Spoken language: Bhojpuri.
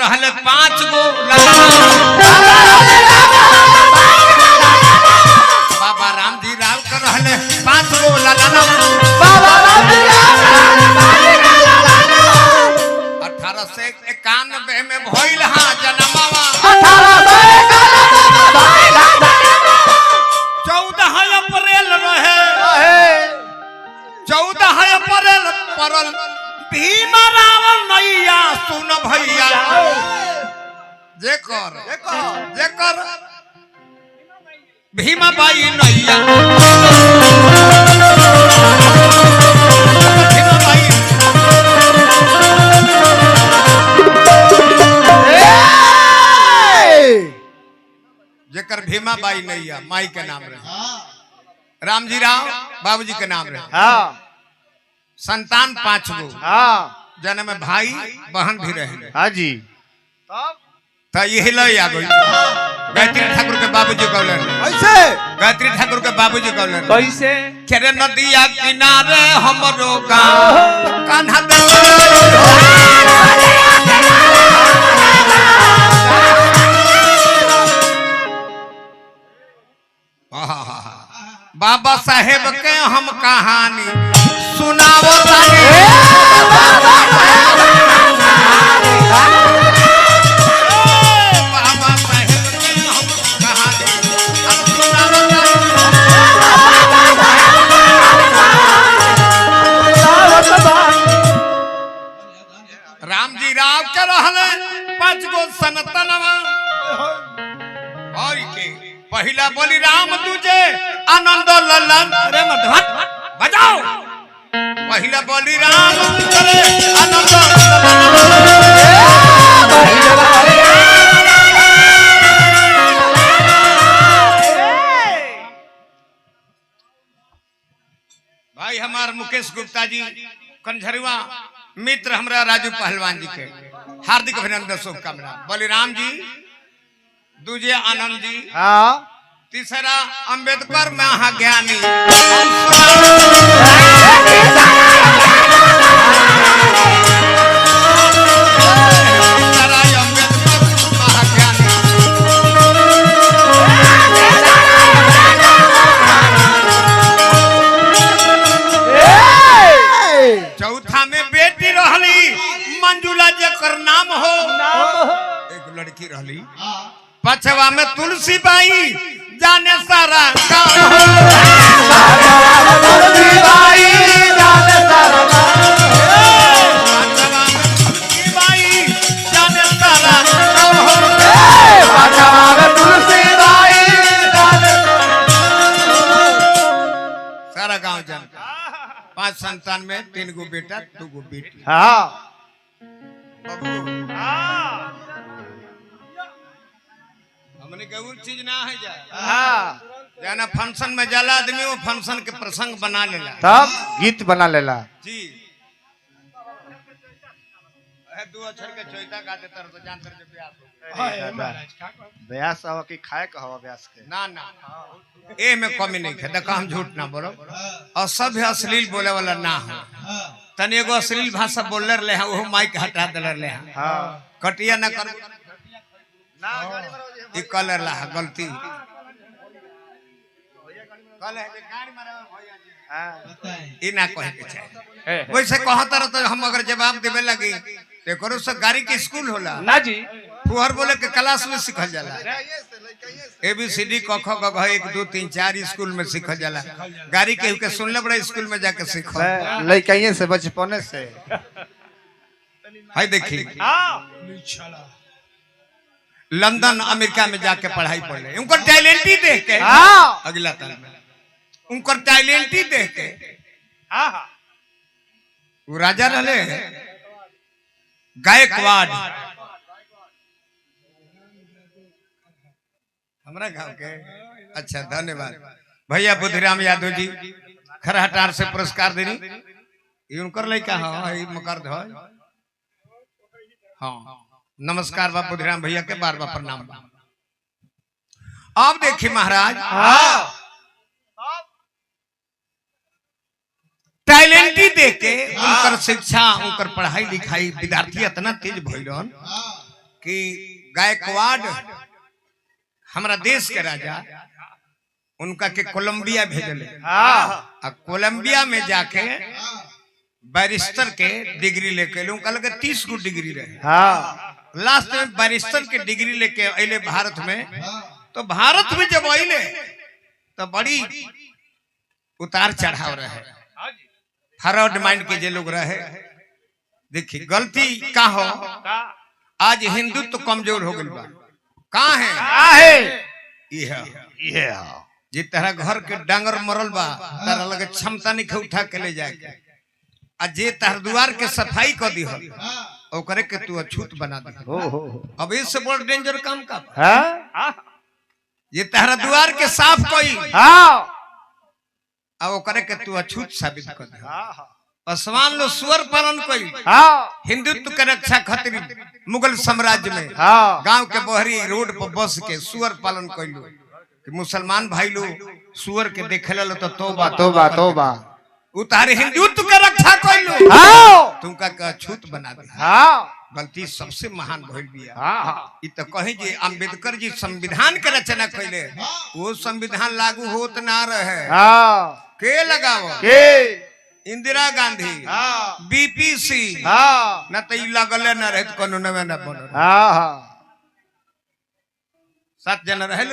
रहले 5 गो बाबा रामजी राव कर रहले 5 गो लालाना बाबा रामजी राव 1891 में भइल हा जनमवा 14 अप्रैल रहे 14 अप्रैल परल भीमा रावण नैया सुन भैया जेकर भीमा बाई नैया भीमा बाई जेकर भीमा बाई नैया माई के नाम रहे रामजी राव बाबूजी के नाम रहे संतान 5 गो जन्म में भाई बहन भी रहे हाँ जी तो यही लो आ गई गायत्री ठाकुर के बाबूजी कहले कैसे गायत्री ठाकुर के बाबूजी कहले कैसे केरे नदिया किनारे हमरो गांव कान्हा बाबा साहेब के हम कहानी सुनावो तानी बाबा साहेब के हम कहानी सुनावो रामजी राव के रहले 5 गो संतानवा और के पहला बोली राम तुझे आनंद ललन अरे मधुर बजाओ पहला बोली राम तुझे आनंद भाई हमार मुकेश गुप्ता जी कंझरवा मित्र हमरा राजू पहलवान जी के हार्दिक अभिनंदन शुभकामना बोली राम जी दूजे आनंद जी तीसरा अंबेडकर महाज्ञानी चौथा में बेटी रहली मंजुला जेकर नाम हो एक लड़की रहली पछवा में तुलसी बाई जाने सारा गाँव तुलसी बाई जाने सारा पछवा में तुलसी बाई जाने सारा गाँव पछवा में तुलसी बाई जाने सारा गाँव जानता 5 संतान में 3 गो बेटा 2 गो बेटी हमने के वो चीज ना है जाना फंक्शन में जाला आदमी वो फंक्शन के प्रसंग बना लेला तब गीत बना लेला जी दो अक्षर के चोइता गा देता तो जानतर जे ब्यास हो ब्यास हवा की खाए का हवा ब्यास के ना ए में कमी नहीं है देखा हम झूठ ना बोलो और सब अश्लील बोले वाला ना हो तनी एगो अश्लील भाषा बोलले रहे हैं वो माइक हटा देले रहे हैं कटिया ना कर ना ई कलर ला गलती कल है जे गाड़ी मारे भैया जी ई ना कहे के चाहे वैसे कहत रह तो हम अगर जवाब देवे लगी ते करो से गाड़ी के स्कूल होला ना जी फुहर बोले के क्लास में सिखल जाला ABCD क ख ग घ 1 2 3 4 स्कूल में सिखल जाला गाड़ी के के सुनले बड़ा स्कूल में जाके सीखो लइकाइए से बचपने से हाय देखी लंदन अमेरिका में जाके पढ़ाई पढ़ ले उनका टैलेंट ही देख के अगला ताल में उनका टैलेंट ही देख के वो राजा रहले गायकवाड़ हमारा गांव के अच्छा धन्यवाद भैया बुद्धिराम यादव जी खरहटार से पुरस्कार देनी ये उनकर लड़का है मकर हाँ नमस्कार बा बुद्धिराम भैया के बार बार प्रणाम। अब देखिए महाराज टैलेंटी देख के उनकर शिक्षा उनकर पढ़ाई लिखाई विद्यार्थी इतना तेज भइलन कि गायकवाड़ हमारा देश के राजा उनका के कोलंबिया भेजले। आ कोलंबिया में जाके बैरिस्टर के डिग्री लेके उनका लगे 30 गो डिग्री रहे। लास्ट में बैरिस्टर के डिग्री लेके अले भारत में। तो भारत में जब अले तो बड़ी उतार चढ़ाव रहे, फ्रॉड माइंड के जे लोग रहे। देखिए गलती का हो, आज हिंदुत्व तो कमजोर हो गई बा। कहाँ है ये जे तरह घर के डांगर मरल बा तारा लगे क्षमता नहीं उठा के ले जाए। आ जे तार द्वार के सफाई कर दी ओकरे के तू अछूत बना दी। अब इससे बड़ डेंजर काम का ये तारा द्वार के साफ कोई आ ओकरे के तू अछूत साबित कर दे। पासवान लो सुअर पालन कोई हिंदुत्व के रक्षा खातिर मुगल साम्राज्य में गांव के बहरी रोड पर बस के सुअर पालन कोई कि मुसलमान भाई लोग सुअर के देखे लो तो तौबा तौबा तौबा उतारे हिंदुत्व के रक्षा कोई लो तुमका का छूत बना दे। गलती सबसे महान भइल बिया। इ तो कहीं जे अंबेडकर जी संविधान के रचना कइले वो संविधान लागू होत ना रहे। के लगाओ के इंदिरा गांधी बीपीसी न तो लगले न रहे कोनो नवे न बनल। 7 जना रहे।